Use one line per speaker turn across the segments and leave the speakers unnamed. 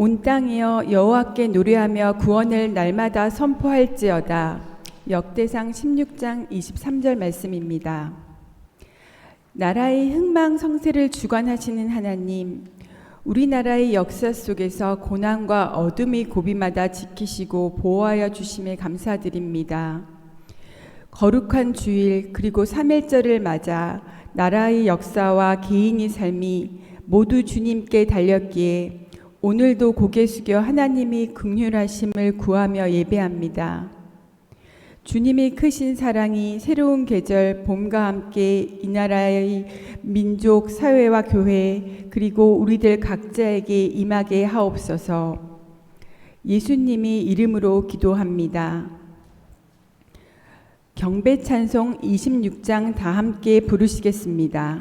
온 땅이여 여호와께 노래하며 구원을 날마다 선포할지어다. 역대상 16장 23절 말씀입니다. 나라의 흥망성쇠를 주관하시는 하나님, 우리나라의 역사 속에서 고난과 어둠의 고비마다 지키시고 보호하여 주심에 감사드립니다. 거룩한 주일 그리고 3.1절을 맞아 나라의 역사와 개인의 삶이 모두 주님께 달렸기에 오늘도 고개 숙여 하나님의 긍휼하심을 구하며 예배합니다. 주님의 크신 사랑이 새로운 계절 봄과 함께 이 나라의 민족, 사회와 교회 그리고 우리들 각자에게 임하게 하옵소서. 예수님의 이름으로 기도합니다. 경배 찬송 26장 다 함께 부르시겠습니다.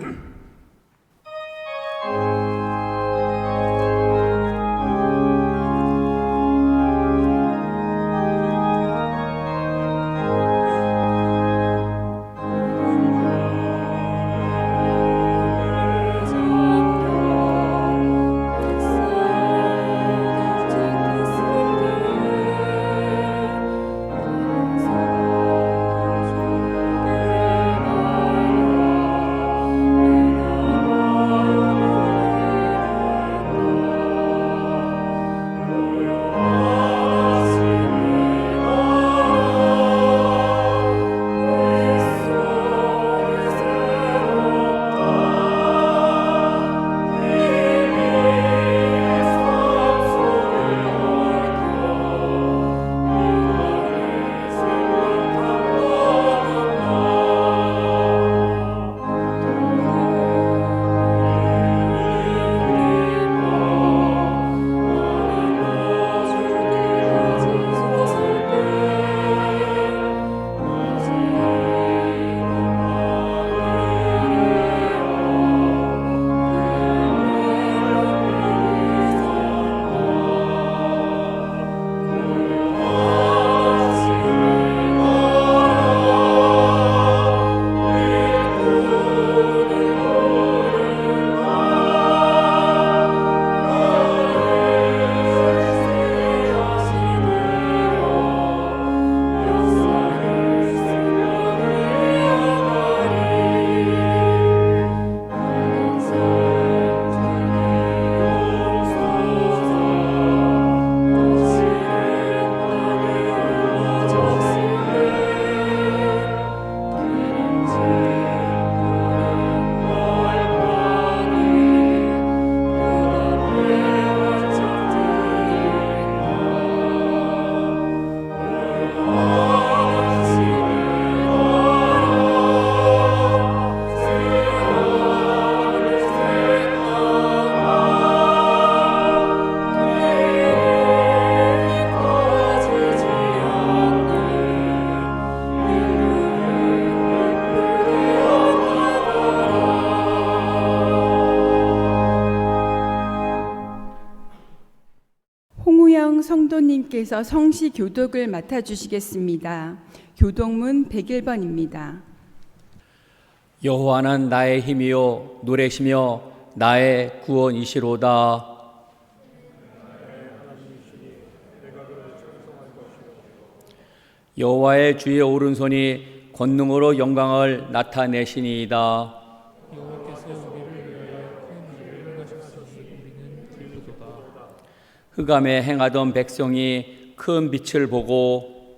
성도님께서 성시 교독을 맡아주시겠습니다. 교독문 101번입니다.
여호와는 나의 힘이요 노래시며 나의 구원이시로다. 여호와의 주의 오른손이 권능으로 영광을 나타내시니이다. 흑암에 행하던 백성이 큰 빛을 보고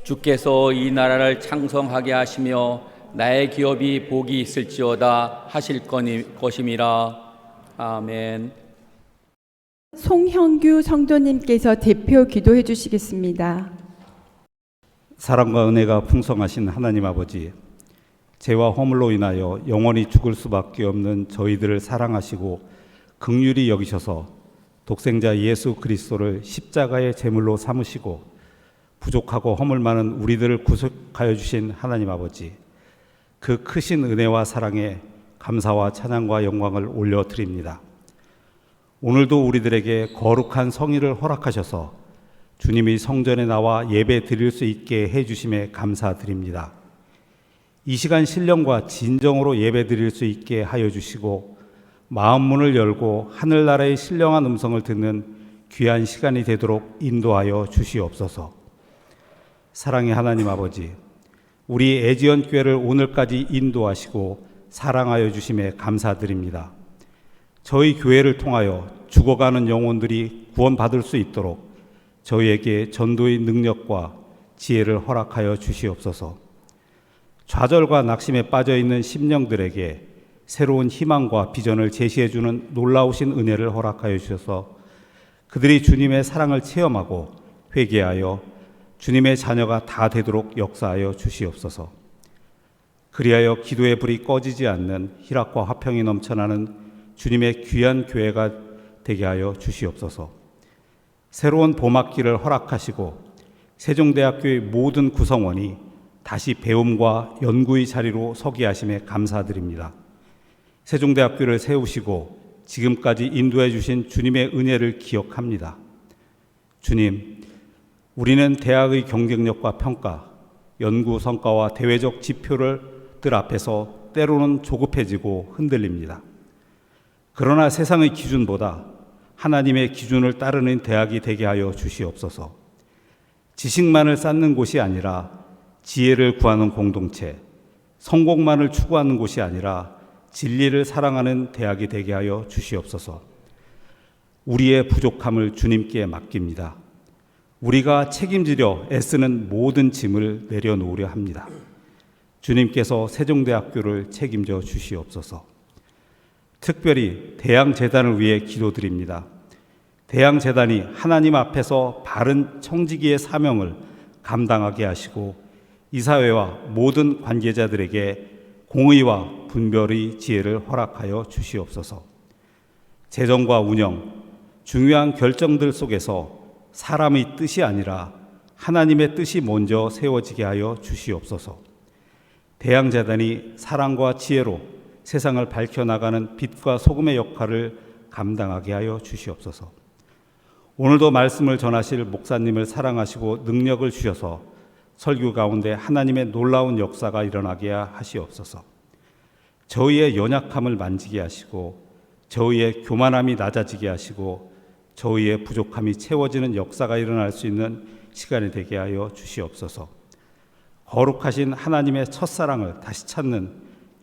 주께서 이 나라를 창성하게 하시며 나의 기업이 복이 있을지어다 하실 것임이라. 아멘.
송형규 성도님께서 대표 기도해 주시겠습니다.
사랑과 은혜가 풍성하신 하나님 아버지, 죄와 허물로 인하여 영원히 죽을 수밖에 없는 저희들을 사랑하시고 긍휼히 여기셔서 독생자 예수 그리스도를 십자가의 제물로 삼으시고 부족하고 허물 많은 우리들을 구속하여 주신 하나님 아버지, 그 크신 은혜와 사랑에 감사와 찬양과 영광을 올려드립니다. 오늘도 우리들에게 거룩한 성일을 허락하셔서 주님이 성전에 나와 예배 드릴 수 있게 해주심에 감사드립니다. 이 시간 신령과 진정으로 예배드릴 수 있게 하여 주시고 마음 문을 열고 하늘나라의 신령한 음성을 듣는 귀한 시간이 되도록 인도하여 주시옵소서. 사랑의 하나님 아버지, 우리 애지연 교회를 오늘까지 인도하시고 사랑하여 주심에 감사드립니다. 저희 교회를 통하여 죽어가는 영혼들이 구원받을 수 있도록 저희에게 전도의 능력과 지혜를 허락하여 주시옵소서. 좌절과 낙심에 빠져있는 심령들에게 새로운 희망과 비전을 제시해주는 놀라우신 은혜를 허락하여 주셔서 그들이 주님의 사랑을 체험하고 회개하여 주님의 자녀가 다 되도록 역사하여 주시옵소서. 그리하여 기도의 불이 꺼지지 않는 희락과 화평이 넘쳐나는 주님의 귀한 교회가 되게 하여 주시옵소서. 새로운 봄학기를 허락하시고 세종대학교의 모든 구성원이 다시 배움과 연구의 자리로 서게 하심에 감사드립니다. 세종대학교를 세우시고 지금까지 인도해 주신 주님의 은혜를 기억합니다. 주님, 우리는 대학의 경쟁력과 평가, 연구 성과와 대외적 지표들 앞에서 때로는 조급해지고 흔들립니다. 그러나 세상의 기준보다 하나님의 기준을 따르는 대학이 되게 하여 주시옵소서. 지식만을 쌓는 곳이 아니라 지혜를 구하는 공동체, 성공만을 추구하는 곳이 아니라 진리를 사랑하는 대학이 되게 하여 주시옵소서. 우리의 부족함을 주님께 맡깁니다. 우리가 책임지려 애쓰는 모든 짐을 내려놓으려 합니다. 주님께서 세종대학교를 책임져 주시옵소서. 특별히 대양재단을 위해 기도드립니다. 대양재단이 하나님 앞에서 바른 청지기의 사명을 감당하게 하시고 이사회와 모든 관계자들에게 공의와 분별의 지혜를 허락하여 주시옵소서. 재정과 운영, 중요한 결정들 속에서 사람의 뜻이 아니라 하나님의 뜻이 먼저 세워지게 하여 주시옵소서. 대양재단이 사랑과 지혜로 세상을 밝혀나가는 빛과 소금의 역할을 감당하게 하여 주시옵소서. 오늘도 말씀을 전하실 목사님을 사랑하시고 능력을 주셔서 설교 가운데 하나님의 놀라운 역사가 일어나게 하시옵소서. 저희의 연약함을 만지게 하시고 저희의 교만함이 낮아지게 하시고 저희의 부족함이 채워지는 역사가 일어날 수 있는 시간이 되게 하여 주시옵소서. 거룩하신 하나님의 첫사랑을 다시 찾는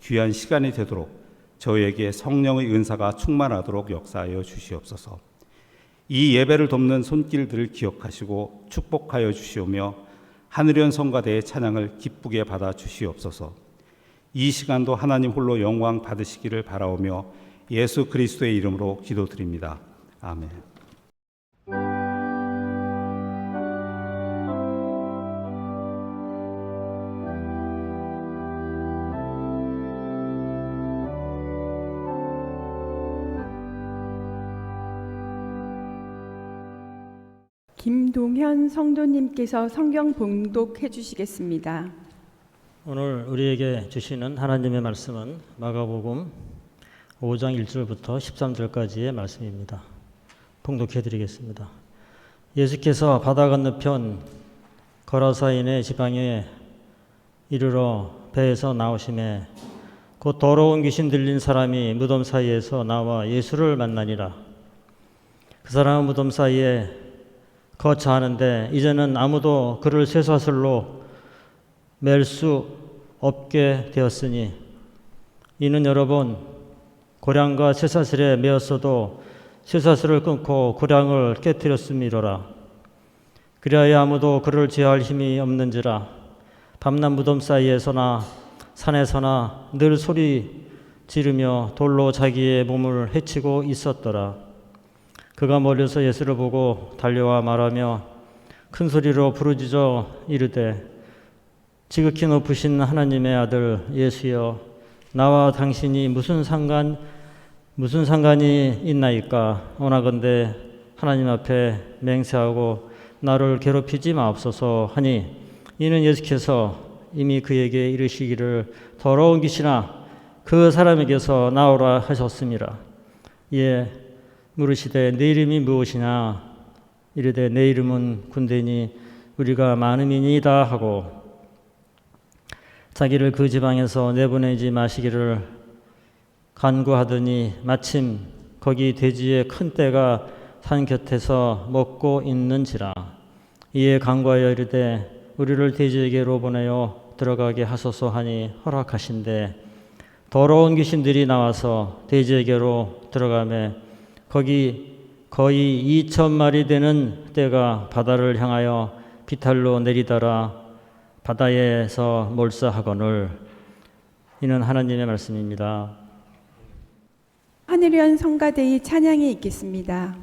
귀한 시간이 되도록 저희에게 성령의 은사가 충만하도록 역사하여 주시옵소서. 이 예배를 돕는 손길들을 기억하시고 축복하여 주시오며 하늘연 성가대의 찬양을 기쁘게 받아 주시옵소서. 이 시간도 하나님 홀로 영광 받으시기를 바라오며 예수 그리스도의 이름으로 기도드립니다. 아멘.
김동현 성도님께서 성경 봉독해 주시겠습니다.
오늘 우리에게 주시는 하나님의 말씀은 마가복음 5장 1절부터 13절까지의 말씀입니다. 봉독해 드리겠습니다. 예수께서 바다 건너편 거라사인의 지방에 이르러 배에서 나오심에 곧 더러운 귀신 들린 사람이 무덤 사이에서 나와 예수를 만나니라. 그 사람은 무덤 사이에 거처하는데 이제는 아무도 그를 쇠사슬로 맬 수 없게 되었으니 이는 여러 번 고량과 쇠사슬에 매었어도 쇠사슬을 끊고 고량을 깨뜨렸음이로라. 그리하여 아무도 그를 제어할 힘이 없는지라. 밤낮 무덤 사이에서나 산에서나 늘 소리 지르며 돌로 자기의 몸을 해치고 있었더라. 그가 멀리서 예수를 보고 달려와 말하며 큰 소리로 부르짖어 이르되 지극히 높으신 하나님의 아들 예수여, 나와 당신이 무슨 상관이 있나이까? 원하건대 하나님 앞에 맹세하고 나를 괴롭히지 마옵소서 하니, 이는 예수께서 이미 그에게 이르시기를 더러운 귀신아 그 사람에게서 나오라 하셨습니다. 이에 물으시되 내 이름이 무엇이냐? 이르되 내 이름은 군대니 우리가 많음이니이다 하고 자기를 그 지방에서 내보내지 마시기를 간구하더니 마침 거기 돼지의 큰 떼가 산 곁에서 먹고 있는지라. 이에 간구하여 이르되 우리를 돼지에게로 보내어 들어가게 하소서 하니 허락하신대 더러운 귀신들이 나와서 돼지에게로 들어가매 거기 거의 2,000마리 되는 떼가 바다를 향하여 비탈로 내리더라 바다에서 몰사하거늘. 이는 하나님의 말씀입니다.
하늘연 성가대의 찬양이 있겠습니다.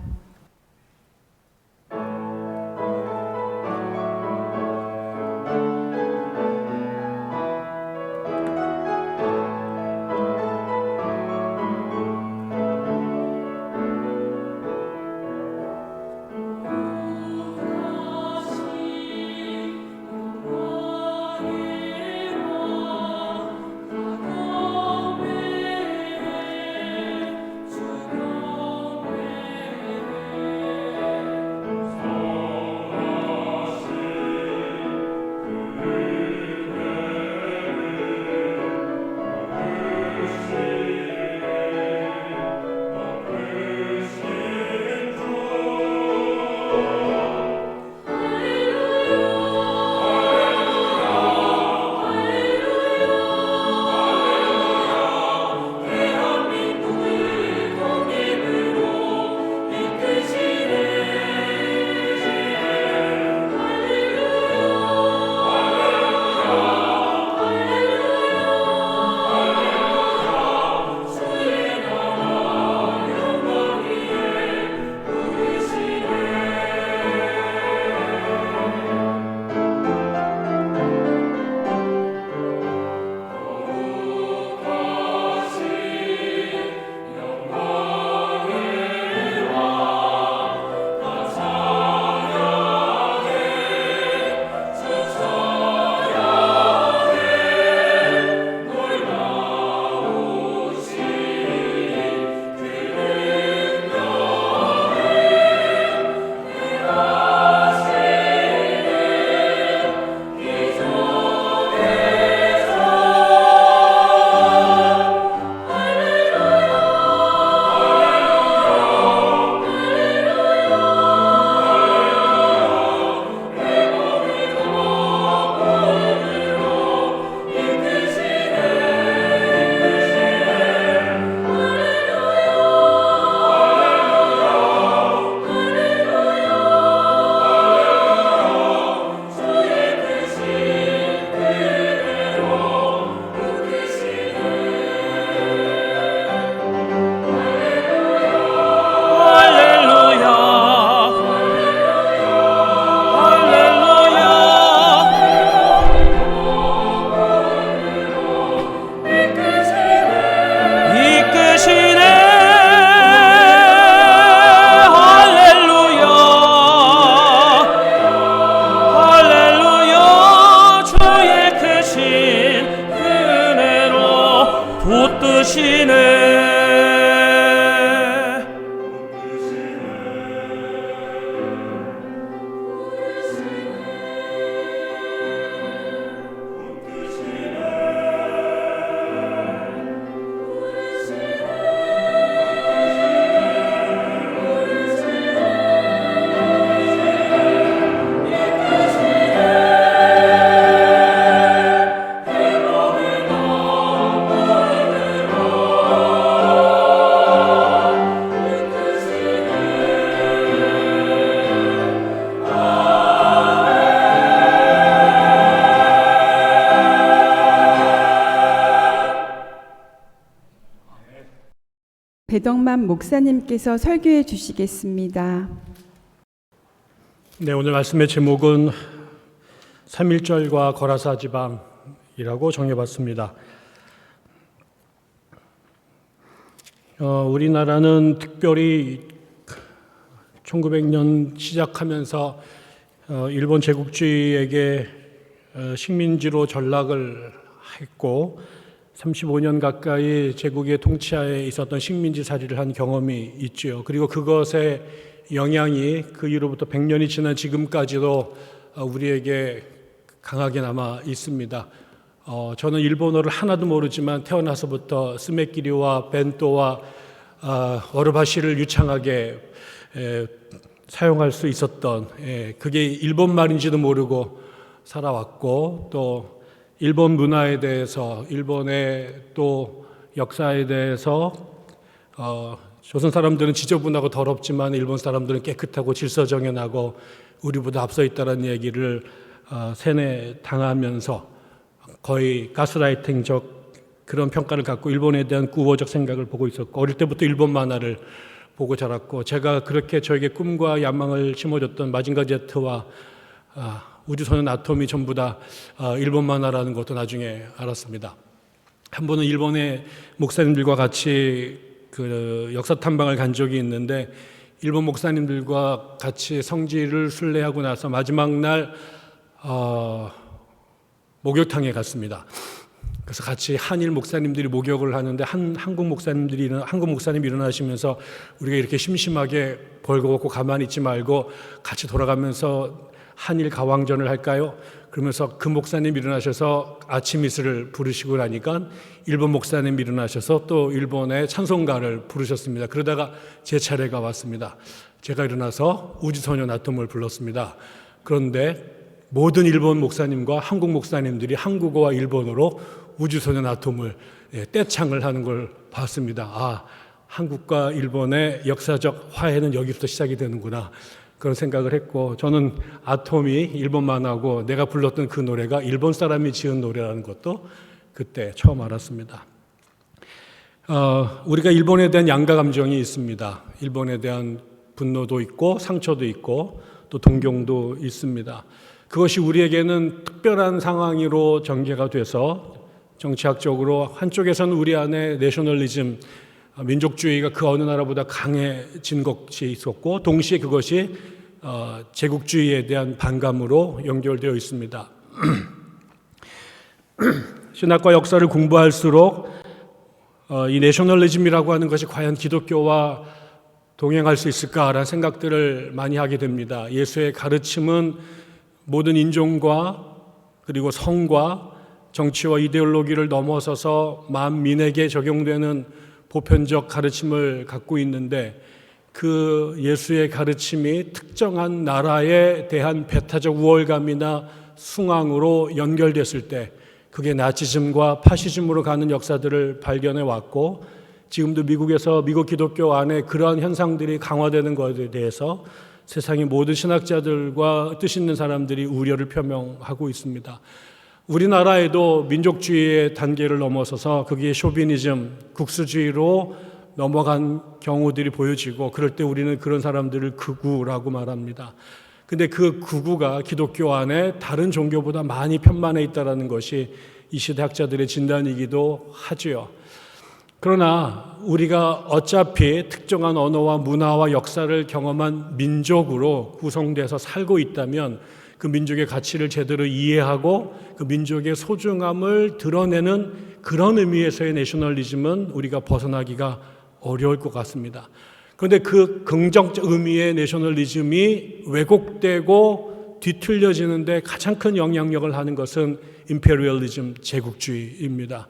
배덕만 목사님께서 설교해 주시겠습니다.
네, 오늘 말씀의 제목은 3.1절과 거라사 지방이라고 정해봤습니다. 우리나라는 특별히 1900년 시작하면서 일본 제국주의에게 식민지로 전락을 했고 35년 가까이 제국의 통치하에 있었던 식민지살이를 한 경험이 있죠. 그리고 그것의 영향이 그 이후로부터 100년이 지난 지금까지도 우리에게 강하게 남아 있습니다. 저는 일본어를 하나도 모르지만 태어나서부터 스메키리와 벤토와 어르바시를 유창하게 사용할 수 있었던, 그게 일본 말인지도 모르고 살아왔고, 또 일본 문화에 대해서, 일본의 또 역사에 대해서 조선 사람들은 지저분하고 더럽지만 일본 사람들은 깨끗하고 질서정연하고 우리보다 앞서 있다는 얘기를 세뇌당하면서 거의 가스라이팅적 그런 평가를 갖고 일본에 대한 우호적 생각을 보고 있었고, 어릴 때부터 일본 만화를 보고 자랐고, 제가 그렇게 저에게 꿈과 야망을 심어줬던 마징가 제트와 우주소년 아톰이 전부 다 일본 만화라는 것도 나중에 알았습니다. 한 번은 일본의 목사님들과 같이 그 역사 탐방을 간 적이 있는데, 일본 목사님들과 같이 성지를 순례하고 나서 마지막 날 목욕탕에 갔습니다. 그래서 같이 한일 목사님들이 목욕을 하는데 한국 목사님이 일어나시면서 우리가 이렇게 심심하게 벌거벗고 가만히 있지 말고 같이 돌아가면서 한일 가왕전을 할까요? 그러면서 그 목사님이 일어나셔서 아침 이슬을 부르시고 나니까 일본 목사님이 일어나셔서 또 일본의 찬송가를 부르셨습니다. 그러다가 제 차례가 왔습니다. 제가 일어나서 우주소년 아톰을 불렀습니다. 그런데 모든 일본 목사님과 한국 목사님들이 한국어와 일본어로 우주소년 아톰을 떼창을 하는 걸 봤습니다. 한국과 일본의 역사적 화해는 여기부터 시작이 되는구나, 그런 생각을 했고, 저는 아톰이 일본 만화고 내가 불렀던 그 노래가 일본 사람이 지은 노래라는 것도 그때 처음 알았습니다. 우리가 일본에 대한 양가 감정이 있습니다. 일본에 대한 분노도 있고 상처도 있고 또 동경도 있습니다. 그것이 우리에게는 특별한 상황으로 전개가 돼서 정치학적으로 한쪽에서는 우리 안에 내셔널리즘, 민족주의가 그 어느 나라보다 강해진 것이 있었고, 동시에 그것이 제국주의에 대한 반감으로 연결되어 있습니다. 신학과 역사를 공부할수록 이 내셔널리즘이라고 하는 것이 과연 기독교와 동행할 수 있을까라는 생각들을 많이 하게 됩니다. 예수의 가르침은 모든 인종과 그리고 성과 정치와 이데올로기를 넘어서서 만민에게 적용되는 보편적 가르침을 갖고 있는데, 그 예수의 가르침이 특정한 나라에 대한 배타적 우월감이나 숭앙으로 연결됐을 때 그게 나치즘과 파시즘으로 가는 역사들을 발견해 왔고, 지금도 미국에서 미국 기독교 안에 그러한 현상들이 강화되는 것에 대해서 세상의 모든 신학자들과 뜻 있는 사람들이 우려를 표명하고 있습니다. 우리나라에도 민족주의의 단계를 넘어서서 그게 쇼비니즘, 국수주의로 넘어간 경우들이 보여지고, 그럴 때 우리는 그런 사람들을 극우라고 말합니다. 근데 그 극우가 기독교 안에 다른 종교보다 많이 편만해 있다는 것이 이 시대 학자들의 진단이기도 하지요. 그러나 우리가 어차피 특정한 언어와 문화와 역사를 경험한 민족으로 구성돼서 살고 있다면 그 민족의 가치를 제대로 이해하고 그 민족의 소중함을 드러내는 그런 의미에서의 내셔널리즘은 우리가 벗어나기가 어려울 것 같습니다. 그런데 그 긍정적 의미의 내셔널리즘이 왜곡되고 뒤틀려지는데 가장 큰 영향력을 하는 것은 임페리얼리즘, 제국주의입니다.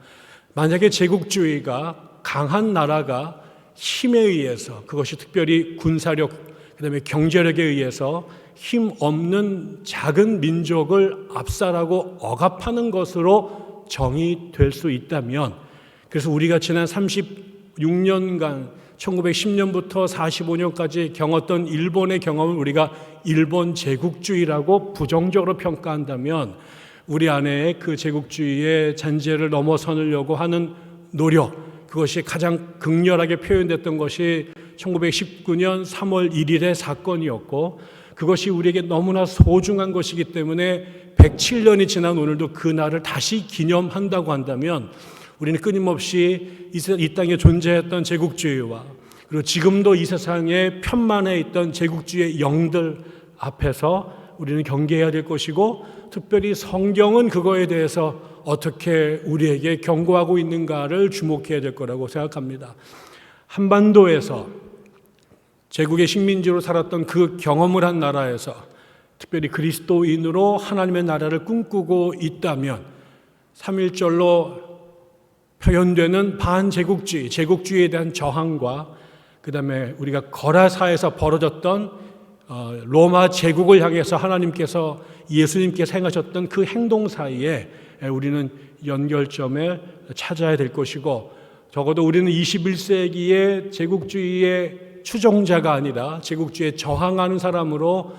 만약에 제국주의가 강한 나라가 힘에 의해서, 그것이 특별히 군사력, 그다음에 경제력에 의해서 힘 없는 작은 민족을 압살하고 억압하는 것으로 정의될 수 있다면, 그래서 우리가 지난 36년간 1910년부터 45년까지 경험했던 일본의 경험을 우리가 일본 제국주의라고 부정적으로 평가한다면, 우리 안에 그 제국주의의 잔재를 넘어서려고 하는 노력, 그것이 가장 극렬하게 표현됐던 것이 1919년 3월 1일의 사건이었고, 그것이 우리에게 너무나 소중한 것이기 때문에 107년이 지난 오늘도 그 날을 다시 기념한다고 한다면, 우리는 끊임없이 이 땅에 존재했던 제국주의와 그리고 지금도 이 세상에 편만해 있던 제국주의의 영들 앞에서 우리는 경계해야 될 것이고, 특별히 성경은 그거에 대해서 어떻게 우리에게 경고하고 있는가를 주목해야 될 거라고 생각합니다. 한반도에서 제국의 식민지로 살았던 그 경험을 한 나라에서 특별히 그리스도인으로 하나님의 나라를 꿈꾸고 있다면, 3.1절로 표현되는 반제국주의, 제국주의에 대한 저항과 그 다음에 우리가 거라사에서 벌어졌던 로마 제국을 향해서 하나님께서 예수님께서 행하셨던 그 행동 사이에 우리는 연결점을 찾아야 될 것이고, 적어도 우리는 21세기의 제국주의의 추종자가 아니라 제국주의에 저항하는 사람으로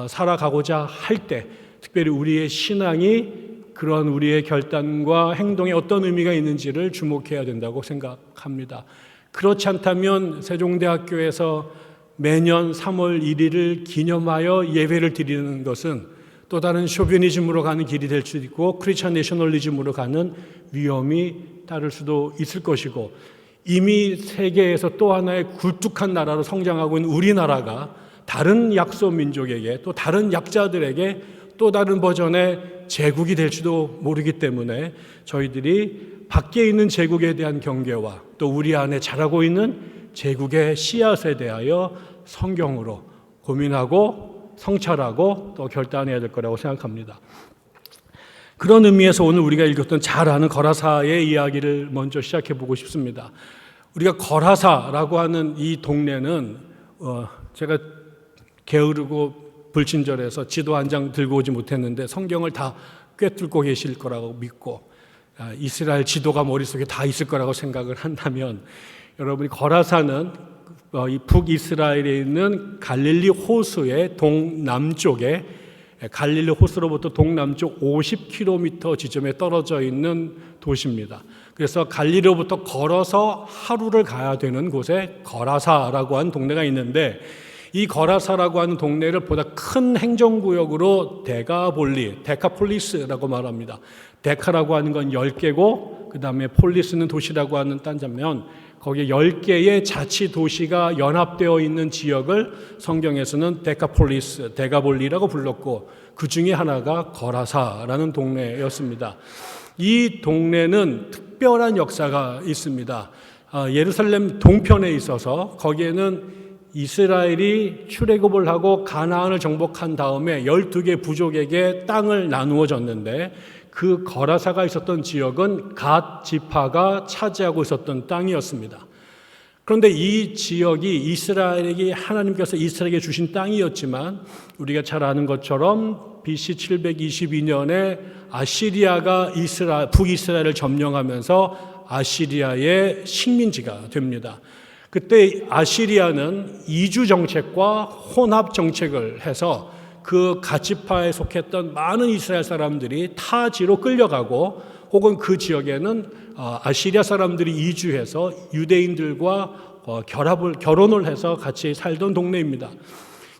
살아가고자 할 때, 특별히 우리의 신앙이 그런 우리의 결단과 행동에 어떤 의미가 있는지를 주목해야 된다고 생각합니다. 그렇지 않다면 세종대학교에서 매년 3월 1일을 기념하여 예배를 드리는 것은 또 다른 쇼비니즘으로 가는 길이 될 수도 있고 크리스천 내셔널리즘으로 가는 위험이 따를 수도 있을 것이고, 이미 세계에서 또 하나의 굴뚝한 나라로 성장하고 있는 우리나라가 다른 약소 민족에게, 또 다른 약자들에게 또 다른 버전의 제국이 될 수도 모르기 때문에 저희들이 밖에 있는 제국에 대한 경계와 또 우리 안에 자라고 있는 제국의 씨앗에 대하여 성경으로 고민하고 성찰하고 또 결단해야 될 거라고 생각합니다. 그런 의미에서 오늘 우리가 읽었던 잘 아는 거라사의 이야기를 먼저 시작해 보고 싶습니다. 우리가 거라사라고 하는 이 동네는 제가 게으르고 불친절해서 지도 한 장 들고 오지 못했는데 성경을 다 꿰뚫고 계실 거라고 믿고 이스라엘 지도가 머릿속에 다 있을 거라고 생각을 한다면, 여러분이 거라사는 이 북이스라엘에 있는 갈릴리 호수의 동남쪽에, 갈릴리 호수로부터 동남쪽 50km 지점에 떨어져 있는 도시입니다. 그래서 갈릴리로부터 걸어서 하루를 가야 되는 곳에 거라사라고 하는 동네가 있는데, 이 거라사라고 하는 동네를 보다 큰 행정구역으로 데카폴리스라고 말합니다. 데카라고 하는 건 10개고 그 다음에 폴리스는 도시라고 하는 딴자면, 거기에 10개의 자치 도시가 연합되어 있는 지역을 성경에서는 데카폴리스, 데가볼리라고 불렀고, 그 중에 하나가 거라사라는 동네였습니다. 이 동네는 특별한 역사가 있습니다. 예루살렘 동편에 있어서 거기에는 이스라엘이 출애굽을 하고 가나안을 정복한 다음에 12개 부족에게 땅을 나누어 줬는데, 그 거라사가 있었던 지역은 갓 지파가 차지하고 있었던 땅이었습니다. 그런데 이 지역이 이스라엘에게, 하나님께서 이스라엘에게 주신 땅이었지만 우리가 잘 아는 것처럼 BC 722년에 아시리아가 북이스라엘을 점령하면서 아시리아의 식민지가 됩니다. 그때 아시리아는 이주 정책과 혼합 정책을 해서 그 갓지파에 속했던 많은 이스라엘 사람들이 타지로 끌려가고, 혹은 그 지역에는 아시리아 사람들이 이주해서 유대인들과 결혼을 해서 같이 살던 동네입니다.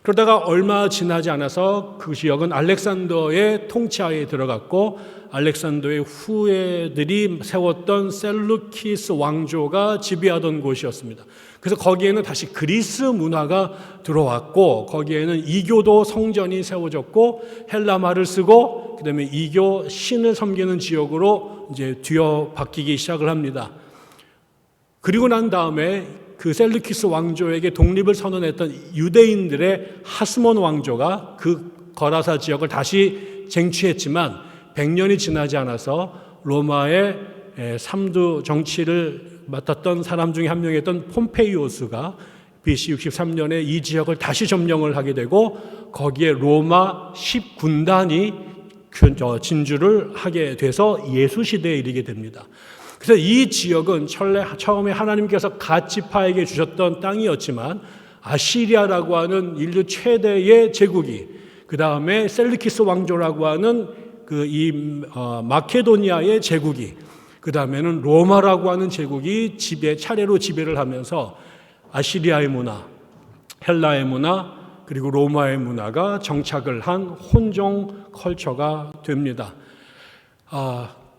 그러다가 얼마 지나지 않아서 그 지역은 알렉산더의 통치하에 들어갔고, 알렉산더의 후예들이 세웠던 셀루키스 왕조가 지배하던 곳이었습니다. 그래서 거기에는 다시 그리스 문화가 들어왔고, 거기에는 이교도 성전이 세워졌고, 헬라말을 쓰고, 그다음에 이교 신을 섬기는 지역으로 이제 뒤바뀌기 시작을 합니다. 그리고 난 다음에 그 셀루키스 왕조에게 독립을 선언했던 유대인들의 하스몬 왕조가 그 거라사 지역을 다시 쟁취했지만 100년이 지나지 않아서 로마의 3두 정치를 맡았던 사람 중에 한 명이었던 폼페이오스가 BC 63년에 이 지역을 다시 점령을 하게 되고, 거기에 로마 10군단이 진주를 하게 돼서 예수시대에 이르게 됩니다. 그래서 이 지역은 처음에 하나님께서 갓 지파에게 주셨던 땅이었지만, 아시리아라고 하는 인류 최대의 제국이, 그 다음에 셀루키스 왕조라고 하는 마케도니아의 제국이, 그 다음에는 로마라고 하는 제국이 차례로 지배를 하면서 아시리아의 문화, 헬라의 문화, 그리고 로마의 문화가 정착을 한 혼종 컬처가 됩니다.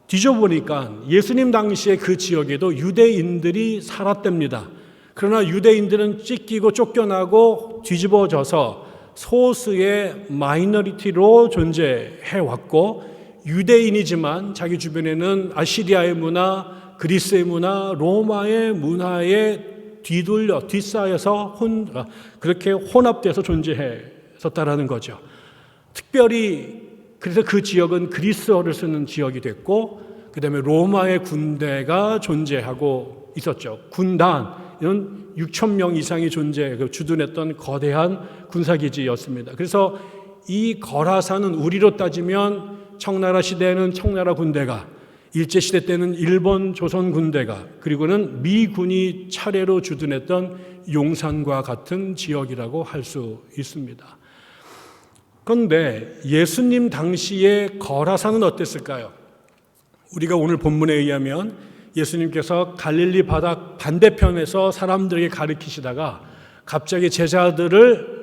뒤져보니까 예수님 당시에 그 지역에도 유대인들이 살았답니다. 그러나 유대인들은 찢기고 쫓겨나고 뒤집어져서 소수의 마이너리티로 존재해왔고, 유대인이지만 자기 주변에는 아시리아의 문화, 그리스의 문화, 로마의 문화에 뒤쌓여서 그렇게 혼합돼서 존재했었다라는 거죠. 특별히 그래서 그 지역은 그리스어를 쓰는 지역이 됐고, 그다음에 로마의 군대가 존재하고 있었죠. 군단, 이런 6천 명 이상이 주둔했던 거대한 군사기지였습니다. 그래서 이 거라사는 우리로 따지면 청나라 시대에는 청나라 군대가, 일제시대 때는 일본 조선 군대가, 그리고는 미군이 차례로 주둔했던 용산과 같은 지역이라고 할 수 있습니다. 그런데 예수님 당시의 거라사는 어땠을까요? 우리가 오늘 본문에 의하면 예수님께서 갈릴리 바다 반대편에서 사람들에게 가르치시다가 갑자기 제자들을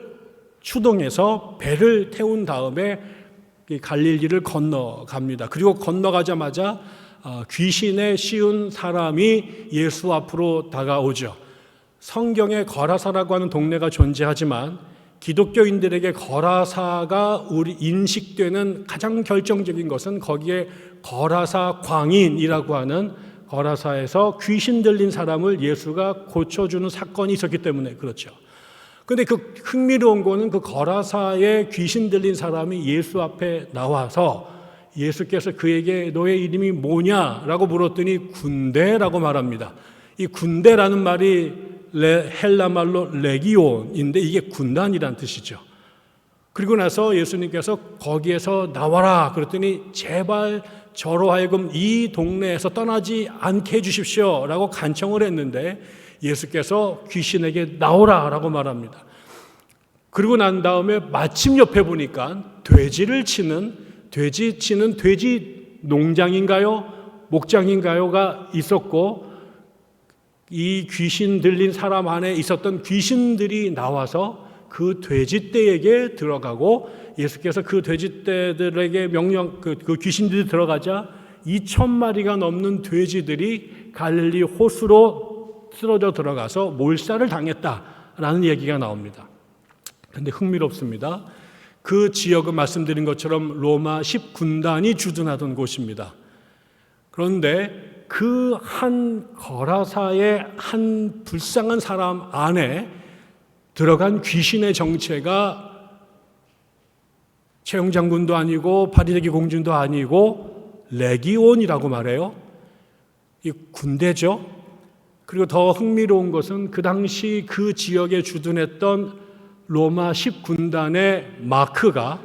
추동해서 배를 태운 다음에 갈릴리를 건너갑니다. 그리고 건너가자마자 귀신에 씌운 사람이 예수 앞으로 다가오죠. 성경에 거라사라고 하는 동네가 존재하지만 기독교인들에게 거라사가 우리 인식되는 가장 결정적인 것은 거기에 거라사 광인이라고 하는 거라사에서 귀신 들린 사람을 예수가 고쳐주는 사건이 있었기 때문에 그렇죠. 그런데 그 흥미로운 거는 그 거라사에 귀신 들린 사람이 예수 앞에 나와서 예수께서 그에게 너의 이름이 뭐냐라고 물었더니 군대라고 말합니다. 이 군대라는 말이 헬라 말로 레기온인데 이게 군단이란 뜻이죠. 그리고 나서 예수님께서 거기에서 나와라 그랬더니 제발 저로 하여금 이 동네에서 떠나지 않게 해주십시오 라고 간청을 했는데 예수께서 귀신에게 나오라 라고 말합니다. 그리고 난 다음에 마침 옆에 보니까 돼지 농장인가요? 목장인가요가 있었고 이 귀신 들린 사람 안에 있었던 귀신들이 나와서 그 돼지떼에게 들어가고 예수께서 그 돼지떼들에게 그 귀신들이 들어가자 2,000마리가 넘는 돼지들이 갈릴리 호수로 쓰러져 들어가서 몰살을 당했다라는 얘기가 나옵니다. 그런데 흥미롭습니다. 그 지역은 말씀드린 것처럼 로마 10군단이 주둔하던 곳입니다. 그런데 그 한 거라사의 한 불쌍한 사람 안에 들어간 귀신의 정체가 최영장군도 아니고 바리새기 공주도 아니고 레기온이라고 말해요. 이 군대죠. 그리고 더 흥미로운 것은 그 당시 그 지역에 주둔했던 로마 10군단의 마크가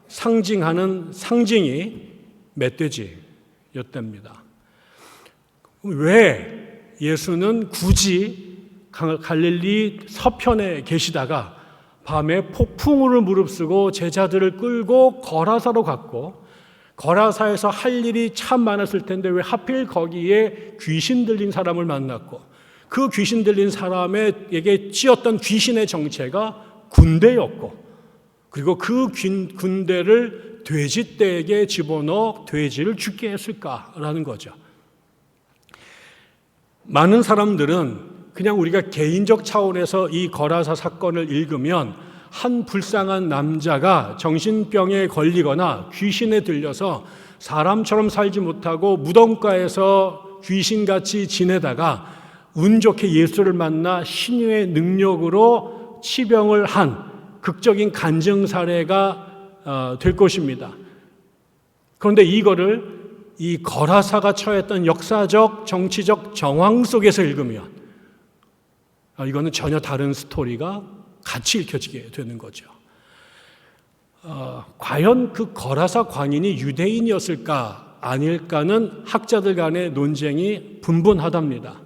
상징하는 상징이 멧돼지였답니다. 왜 예수는 굳이 갈릴리 서편에 계시다가 밤에 폭풍우를 무릅쓰고 제자들을 끌고 거라사로 갔고 거라사에서 할 일이 참 많았을 텐데 왜 하필 거기에 귀신 들린 사람을 만났고 그 귀신 들린 사람에게 씌었던 귀신의 정체가 군대였고 그리고 그 군대를 돼지떼에게 집어넣어 돼지를 죽게 했을까라는 거죠. 많은 사람들은 그냥 우리가 개인적 차원에서 이 거라사 사건을 읽으면 한 불쌍한 남자가 정신병에 걸리거나 귀신에 들려서 사람처럼 살지 못하고 무덤가에서 귀신같이 지내다가 운 좋게 예수를 만나 신유의 능력으로 치병을 한 극적인 간증 사례가 될 것입니다. 그런데 이거를 이 거라사가 처했던 역사적, 정치적 정황 속에서 읽으면 이거는 전혀 다른 스토리가 같이 읽혀지게 되는 거죠. 과연 그 거라사 광인이 유대인이었을까 아닐까는 학자들 간의 논쟁이 분분하답니다.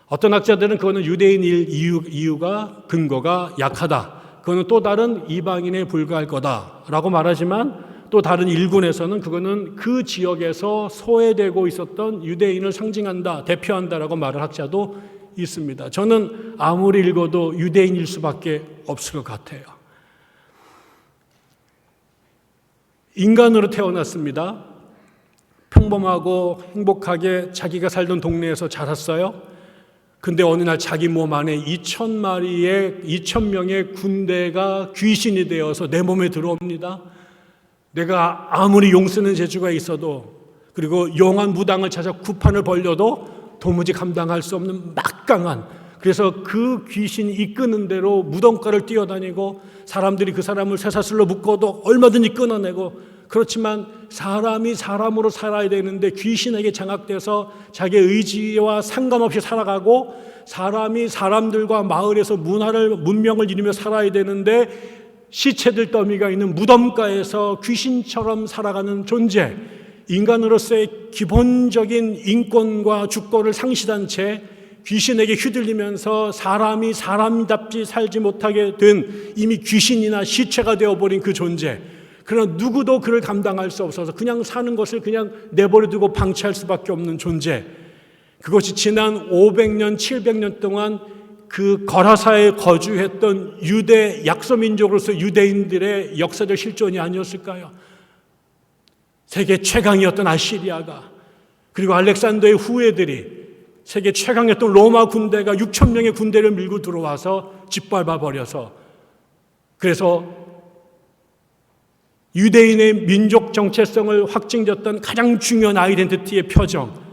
어떤 학자들은 그거는 유대인일 이유가 근거가 약하다. 그거는 또 다른 이방인에 불과할 거다라고 말하지만 또 다른 일군에서는 그거는 그 지역에서 소외되고 있었던 유대인을 상징한다, 대표한다라고 말할 학자도 있습니다. 저는 아무리 읽어도 유대인일 수밖에 없을 것 같아요. 인간으로 태어났습니다. 평범하고 행복하게 자기가 살던 동네에서 자랐어요. 근데 어느 날 자기 몸 안에 2,000명의 군대가 귀신이 되어서 내 몸에 들어옵니다. 내가 아무리 용쓰는 재주가 있어도 그리고 용한 무당을 찾아 구판을 벌려도 도무지 감당할 수 없는 막강한 그래서 그 귀신이 이끄는 대로 무덤가를 뛰어다니고 사람들이 그 사람을 쇠사슬로 묶어도 얼마든지 끊어내고 그렇지만 사람이 사람으로 살아야 되는데 귀신에게 장악돼서 자기의 의지와 상관없이 살아가고, 사람이 사람들과 마을에서 문명을 이루며 살아야 되는데 시체들 더미가 있는 무덤가에서 귀신처럼 살아가는 존재, 인간으로서의 기본적인 인권과 주권을 상실한 채 귀신에게 휘둘리면서 사람이 사람답지 살지 못하게 된 이미 귀신이나 시체가 되어버린 그 존재, 그러나 누구도 그를 감당할 수 없어서 그냥 사는 것을 그냥 내버려두고 방치할 수밖에 없는 존재, 그것이 지난 500년, 700년 동안 그 거라사에 거주했던 유대 약소민족으로서 유대인들의 역사적 실존이 아니었을까요? 세계 최강이었던 아시리아가, 그리고 알렉산더의 후예들이, 세계 최강이었던 로마 군대가 6천 명의 군대를 밀고 들어와서 짓밟아 버려서, 그래서 유대인의 민족 정체성을 확증졌던 가장 중요한 아이덴티티의 표정,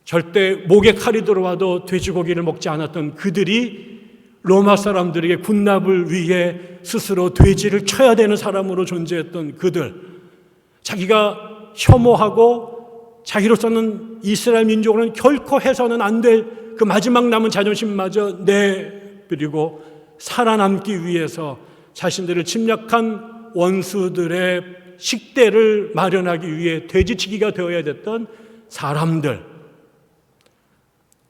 절대 목에 칼이 들어와도 돼지고기를 먹지 않았던 그들이 로마 사람들에게 군납을 위해 스스로 돼지를 쳐야 되는 사람으로 존재했던 그들, 자기가 혐오하고 자기로서는 이스라엘 민족으로는 결코 해서는 안 될 그 마지막 남은 자존심마저 내버리고 살아남기 위해서 자신들을 침략한 원수들의 식대를 마련하기 위해 돼지치기가 되어야 됐던 사람들,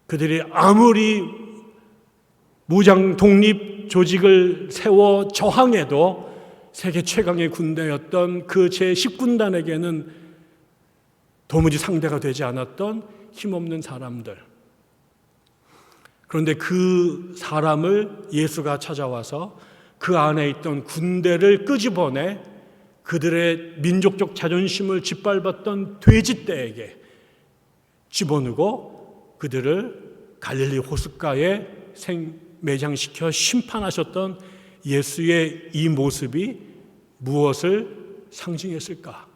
그들이 아무리 무장 독립 조직을 세워 저항해도 세계 최강의 군대였던 그 제10군단에게는 도무지 상대가 되지 않았던 힘없는 사람들. 그런데 그 사람을 예수가 찾아와서 그 안에 있던 군대를 끄집어내 그들의 민족적 자존심을 짓밟았던 돼지떼에게 집어넣고 그들을 갈릴리 호숫가에 매장시켜 심판하셨던 예수의 이 모습이 무엇을 상징했을까?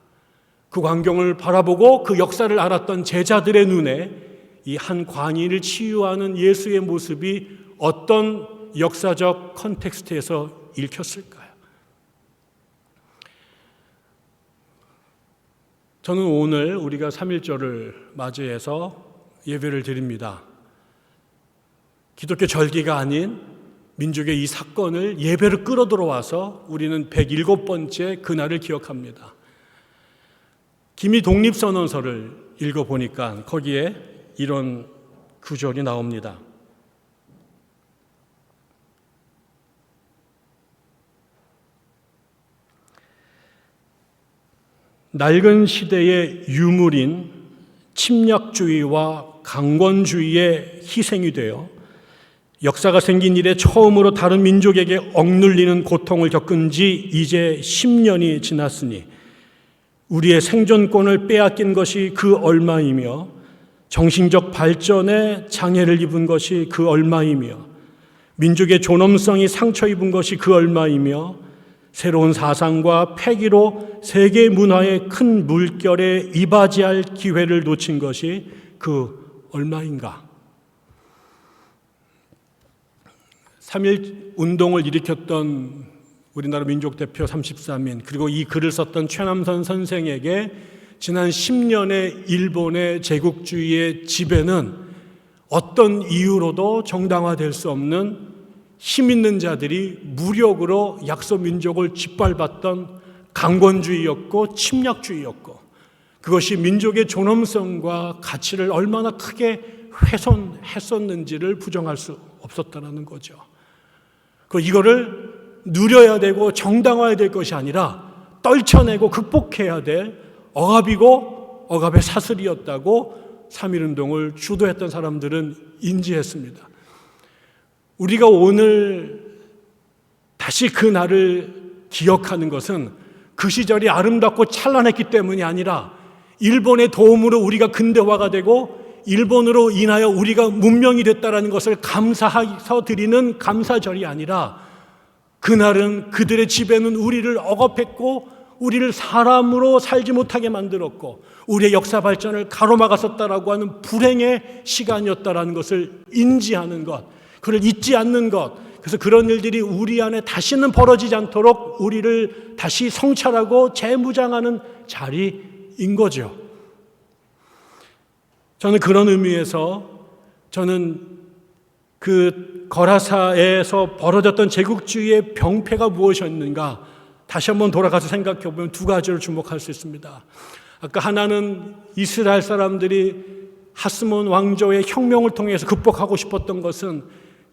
그 광경을 바라보고 그 역사를 알았던 제자들의 눈에 이 한 광인을 치유하는 예수의 모습이 어떤 역사적 컨텍스트에서 읽혔을까요? 저는 오늘 우리가 3.1절을 맞이해서 예배를 드립니다. 기독교 절기가 아닌 민족의 이 사건을 예배로 끌어들어와서 우리는 107번째 그날을 기억합니다. 기미 독립선언서를 읽어보니까 거기에 이런 구절이 나옵니다. 낡은 시대의 유물인 침략주의와 강권주의의 희생이 되어 역사가 생긴 이래 처음으로 다른 민족에게 억눌리는 고통을 겪은 지 이제 10년이 지났으니 우리의 생존권을 빼앗긴 것이 그 얼마이며 정신적 발전에 장애를 입은 것이 그 얼마이며 민족의 존엄성이 상처 입은 것이 그 얼마이며 새로운 사상과 패기로 세계 문화의 큰 물결에 이바지할 기회를 놓친 것이 그 얼마인가. 3.1 운동을 일으켰던 우리나라 민족대표 33인, 그리고 이 글을 썼던 최남선 선생에게 지난 10년의 일본의 제국주의의 지배는 어떤 이유로도 정당화될 수 없는 힘 있는 자들이 무력으로 약소민족을 짓밟았던 강권주의였고 침략주의였고, 그것이 민족의 존엄성과 가치를 얼마나 크게 훼손했었는지를 부정할 수 없었다는 거죠. 그 이거를 누려야 되고 정당화해야 될 것이 아니라 떨쳐내고 극복해야 될 억압이고 억압의 사슬이었다고 3.1운동을 주도했던 사람들은 인지했습니다. 우리가 오늘 다시 그 날을 기억하는 것은 그 시절이 아름답고 찬란했기 때문이 아니라 일본의 도움으로 우리가 근대화가 되고 일본으로 인하여 우리가 문명이 됐다는 것을 감사해서 드리는 감사절이 아니라, 그날은 그들의 지배는 우리를 억압했고 우리를 사람으로 살지 못하게 만들었고 우리의 역사 발전을 가로막았었다라고 하는 불행의 시간이었다라는 것을 인지하는 것, 그를 잊지 않는 것, 그래서 그런 일들이 우리 안에 다시는 벌어지지 않도록 우리를 다시 성찰하고 재무장하는 자리인 거죠. 저는 그런 의미에서 저는 그 거라사에서 벌어졌던 제국주의의 병폐가 무엇이었는가 다시 한번 돌아가서 생각해 보면 두 가지를 주목할 수 있습니다. 아까 하나는 이스라엘 사람들이 하스몬 왕조의 혁명을 통해서 극복하고 싶었던 것은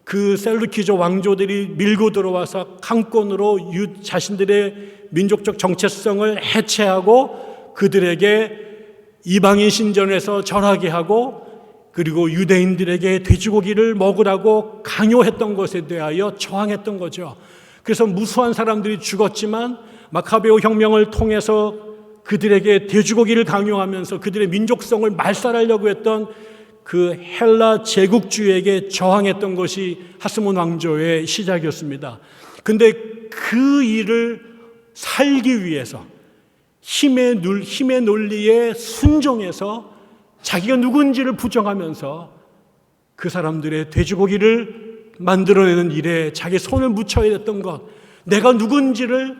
그 셀루키조 왕조들이 밀고 들어와서 강권으로 자신들의 민족적 정체성을 해체하고 그들에게 이방인 신전에서 절하게 하고 그리고 유대인들에게 돼지고기를 먹으라고 강요했던 것에 대하여 저항했던 거죠. 그래서 무수한 사람들이 죽었지만 마카베오 혁명을 통해서 그들에게 돼지고기를 강요하면서 그들의 민족성을 말살하려고 했던 그 헬라 제국주의에게 저항했던 것이 하스몬 왕조의 시작이었습니다. 근데 그 일을 살기 위해서 힘의 논리에 순종해서 자기가 누군지를 부정하면서 그 사람들의 돼지고기를 만들어내는 일에 자기 손을 묻혀야 했던 것, 내가 누군지를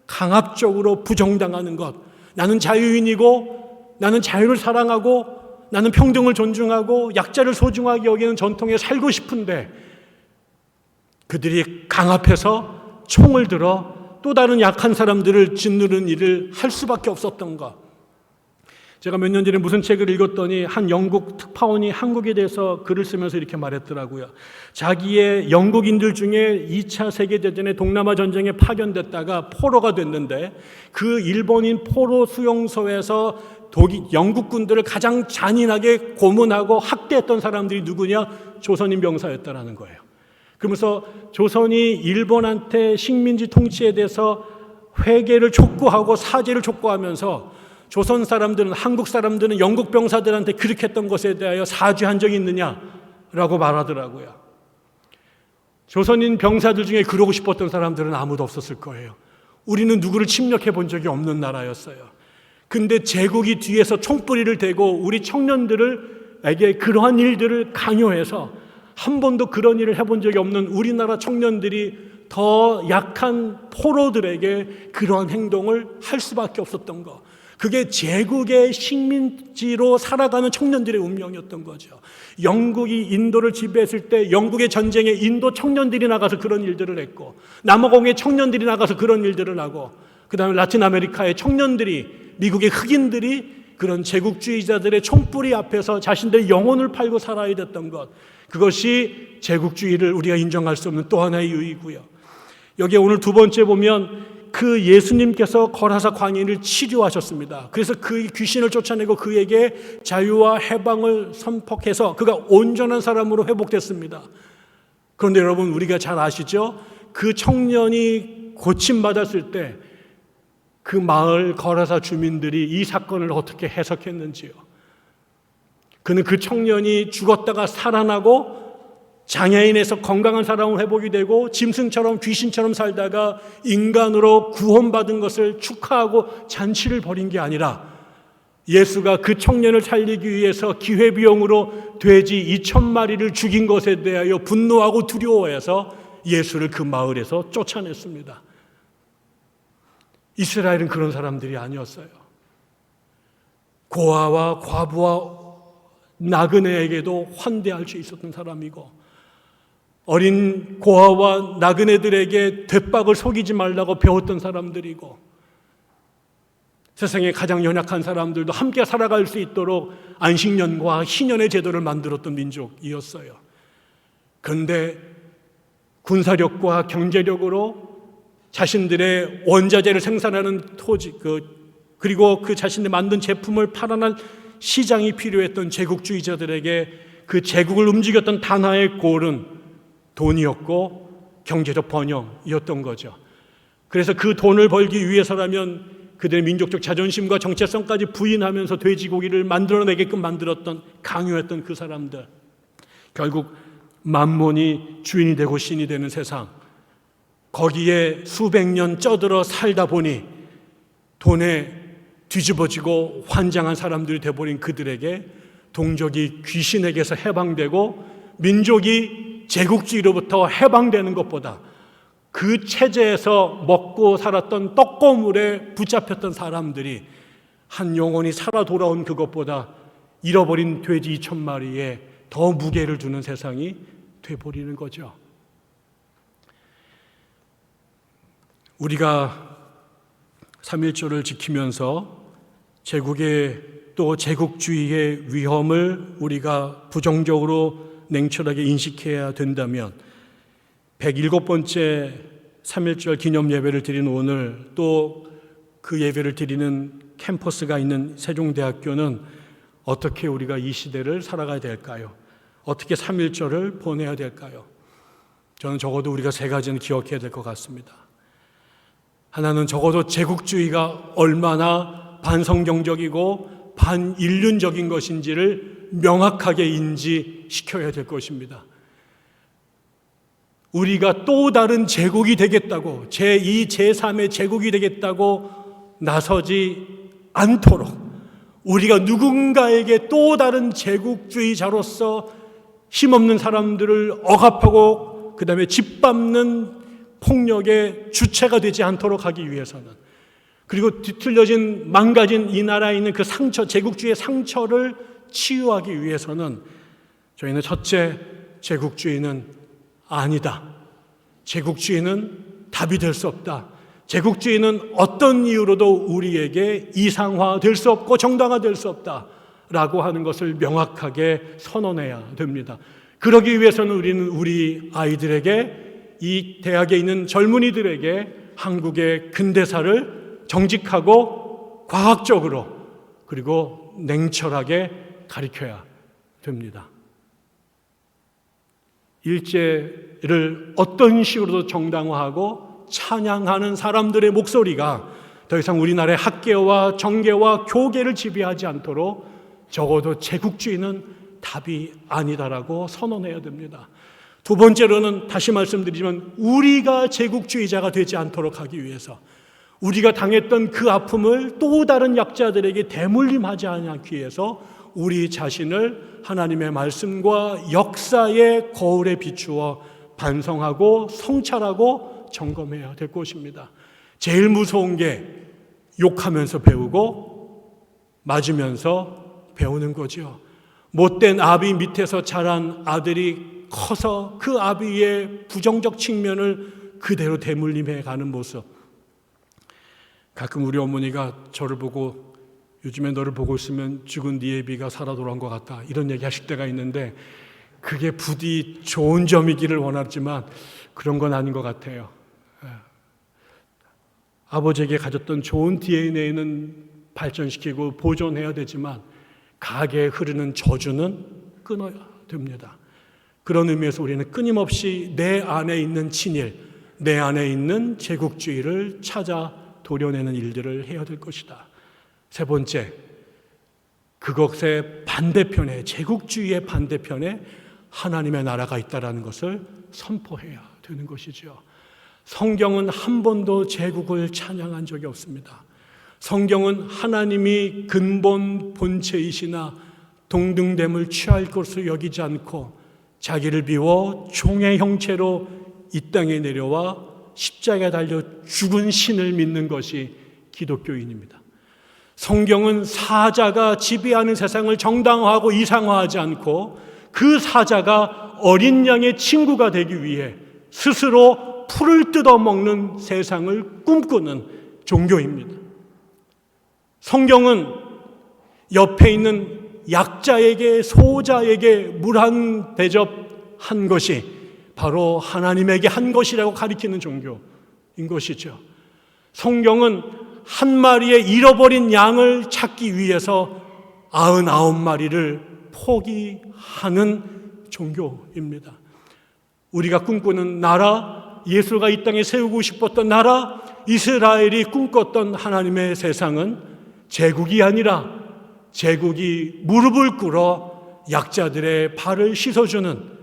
강압적으로 부정당하는 것, 나는 자유인이고 나는 자유를 사랑하고 나는 평등을 존중하고 약자를 소중하게 여기는 전통에 살고 싶은데 그들이 강압해서 총을 들어 또 다른 약한 사람들을 짓누르는 일을 할 수밖에 없었던 것. 제가 몇 년 전에 무슨 책을 읽었더니 한 영국 특파원이 한국에 대해서 글을 쓰면서 이렇게 말했더라고요. 자기의 영국인들 중에 2차 세계대전에 동남아 전쟁에 파견됐다가 포로가 됐는데 그 일본인 포로 수용소에서 영국군들을 가장 잔인하게 고문하고 학대했던 사람들이 누구냐? 조선인 병사였다라는 거예요. 그러면서 조선이 일본한테 식민지 통치에 대해서 회개를 촉구하고 사죄를 촉구하면서 조선 사람들은, 한국 사람들은 영국 병사들한테 그렇게 했던 것에 대하여 사죄한 적이 있느냐라고 말하더라고요. 조선인 병사들 중에 그러고 싶었던 사람들은 아무도 없었을 거예요. 우리는 누구를 침략해 본 적이 없는 나라였어요. 근데 제국이 뒤에서 총뿌리를 대고 우리 청년들에게 그러한 일들을 강요해서 한 번도 그런 일을 해본 적이 없는 우리나라 청년들이 더 약한 포로들에게 그러한 행동을 할 수밖에 없었던 것. 그게 제국의 식민지로 살아가는 청년들의 운명이었던 거죠. 영국이 인도를 지배했을 때 영국의 전쟁에 인도 청년들이 나가서 그런 일들을 했고 남아공의 청년들이 나가서 그런 일들을 하고 그 다음에 라틴 아메리카의 청년들이 미국의 흑인들이 그런 제국주의자들의 총뿌리 앞에서 자신들의 영혼을 팔고 살아야 됐던 것, 그것이 제국주의를 우리가 인정할 수 없는 또 하나의 이유이고요. 여기에 오늘 두 번째 보면 그 예수님께서 거라사 광인을 치료하셨습니다. 그래서 그 귀신을 쫓아내고 그에게 자유와 해방을 선포해서 그가 온전한 사람으로 회복됐습니다. 그런데 여러분, 우리가 잘 아시죠? 그 청년이 고침받았을 때 그 마을 거라사 주민들이 이 사건을 어떻게 해석했는지요. 그는 그 청년이 죽었다가 살아나고 장애인에서 건강한 사람으로 회복이 되고 짐승처럼 귀신처럼 살다가 인간으로 구원받은 것을 축하하고 잔치를 벌인 게 아니라 예수가 그 청년을 살리기 위해서 기회비용으로 돼지 2,000마리를 죽인 것에 대하여 분노하고 두려워해서 예수를 그 마을에서 쫓아냈습니다. 이스라엘은 그런 사람들이 아니었어요. 고아와 과부와 나그네에게도 환대할 수 있었던 사람이고 어린 고아와 나그네들에게 돛박을 속이지 말라고 배웠던 사람들이고 세상에 가장 연약한 사람들도 함께 살아갈 수 있도록 안식년과 희년의 제도를 만들었던 민족이었어요. 그런데 군사력과 경제력으로 자신들의 원자재를 생산하는 토지, 그리고 그 자신들 만든 제품을 팔아날 시장이 필요했던 제국주의자들에게 그 제국을 움직였던 단 하나의 골은 돈이었고 경제적 번영이었던 거죠. 그래서 그 돈을 벌기 위해서라면 그들의 민족적 자존심과 정체성까지 부인하면서 돼지고기를 만들어내게끔 만들었던, 강요했던 그 사람들. 결국 만몬이 주인이 되고 신이 되는 세상, 거기에 수백 년 쩌들어 살다 보니 돈에 뒤집어지고 환장한 사람들이 되어버린 그들에게 동족이 귀신에게서 해방되고 민족이 제국주의로부터 해방되는 것보다 그 체제에서 먹고 살았던 떡고물에 붙잡혔던 사람들이 한 영혼이 살아 돌아온 그것보다 잃어버린 돼지 2,000마리에 더 무게를 두는 세상이 돼버리는 거죠. 우리가 3.1조를 지키면서 제국의 또 제국주의의 위험을 우리가 부정적으로 냉철하게 인식해야 된다면 107번째 3.1절 기념 예배를 드리는 오늘 또 그 예배를 드리는 캠퍼스가 있는 세종대학교는 어떻게 우리가 이 시대를 살아가야 될까요? 어떻게 3.1절을 보내야 될까요? 저는 적어도 우리가 세 가지는 기억해야 될 것 같습니다. 하나는 적어도 제국주의가 얼마나 반성경적이고 반인륜적인 것인지를 명확하게 인지시켜야 될 것입니다. 우리가 또 다른 제국이 되겠다고, 제2, 제3의 제국이 되겠다고 나서지 않도록 우리가 누군가에게 또 다른 제국주의자로서 힘없는 사람들을 억압하고 그 다음에 짓밟는 폭력의 주체가 되지 않도록 하기 위해서는, 그리고 뒤틀려진 망가진 이 나라에 있는 그 상처, 제국주의의 상처를 치유하기 위해서는 저희는 첫째, 제국주의는 아니다. 제국주의는 답이 될 수 없다. 제국주의는 어떤 이유로도 우리에게 이상화될 수 없고 정당화될 수 없다라고 하는 것을 명확하게 선언해야 됩니다. 그러기 위해서는 우리는 우리 아이들에게, 이 대학에 있는 젊은이들에게 한국의 근대사를 정직하고 과학적으로 그리고 냉철하게 가르쳐야 됩니다. 일제를 어떤 식으로도 정당화하고 찬양하는 사람들의 목소리가 더 이상 우리나라의 학계와 정계와 교계를 지배하지 않도록 적어도 제국주의는 답이 아니다라고 선언해야 됩니다. 두 번째로는 다시 말씀드리지만 우리가 제국주의자가 되지 않도록 하기 위해서, 우리가 당했던 그 아픔을 또 다른 약자들에게 대물림하지 않기 위해서 우리 자신을 하나님의 말씀과 역사의 거울에 비추어 반성하고 성찰하고 점검해야 될 것입니다. 제일 무서운 게 욕하면서 배우고 맞으면서 배우는 거죠. 못된 아비 밑에서 자란 아들이 커서 그 아비의 부정적 측면을 그대로 대물림해 가는 모습. 가끔 우리 어머니가 저를 보고 요즘에 너를 보고 있으면 죽은 네 애비가 살아 돌아온 것 같다, 이런 얘기 하실 때가 있는데, 그게 부디 좋은 점이기를 원하지만 그런 건 아닌 것 같아요. 아버지에게 가졌던 좋은 DNA는 발전시키고 보존해야 되지만 가게에 흐르는 저주는 끊어야 됩니다. 그런 의미에서 우리는 끊임없이 내 안에 있는 친일, 내 안에 있는 제국주의를 찾아 도려내는 일들을 해야 될 것이다. 세 번째, 그것의 반대편에, 제국주의의 반대편에 하나님의 나라가 있다는 것을 선포해야 되는 것이죠. 성경은 한 번도 제국을 찬양한 적이 없습니다. 성경은 하나님이 근본 본체이시나 동등됨을 취할 것으로 여기지 않고 자기를 비워 종의 형체로 이 땅에 내려와 십자가에 달려 죽은 신을 믿는 것이 기독교인입니다. 성경은 사자가 지배하는 세상을 정당화하고 이상화하지 않고 그 사자가 어린 양의 친구가 되기 위해 스스로 풀을 뜯어먹는 세상을 꿈꾸는 종교입니다. 성경은 옆에 있는 약자에게, 소자에게 물 한 대접 한 것이 바로 하나님에게 한 것이라고 가리키는 종교인 것이죠. 성경은 한 마리의 잃어버린 양을 찾기 위해서 99마리를 포기하는 종교입니다. 우리가 꿈꾸는 나라, 예수가 이 땅에 세우고 싶었던 나라, 이스라엘이 꿈꿨던 하나님의 세상은 제국이 아니라 제국이 무릎을 꿇어 약자들의 발을 씻어주는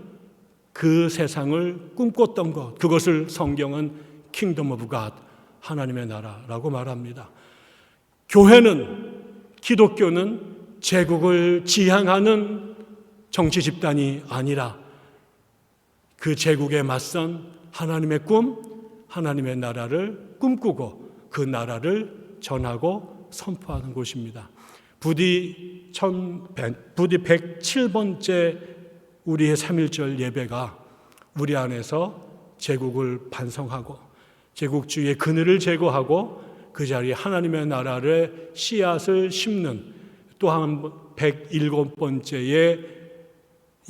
그 세상을 꿈꿨던 것, 그것을 성경은 킹덤 오브 갓, 하나님의 나라라고 말합니다. 교회는, 기독교는 제국을 지향하는 정치 집단이 아니라 그 제국에 맞선 하나님의 꿈, 하나님의 나라를 꿈꾸고 그 나라를 전하고 선포하는 곳입니다. 부디 107번째 우리의 3.1절 예배가 우리 안에서 제국을 반성하고 제국주의의 그늘을 제거하고 그 자리에 하나님의 나라의 씨앗을 심는 또한 107번째의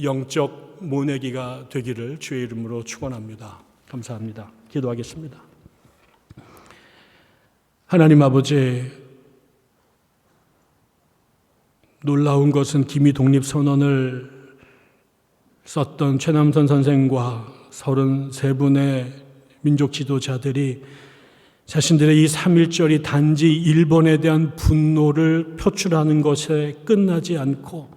영적 모내기가 되기를 주의 이름으로 축원합니다. 감사합니다. 기도하겠습니다. 하나님 아버지, 놀라운 것은 기미 독립선언을 썼던 최남선 선생과 33분의 민족 지도자들이 자신들의 이 3.1절이 단지 일본에 대한 분노를 표출하는 것에 끝나지 않고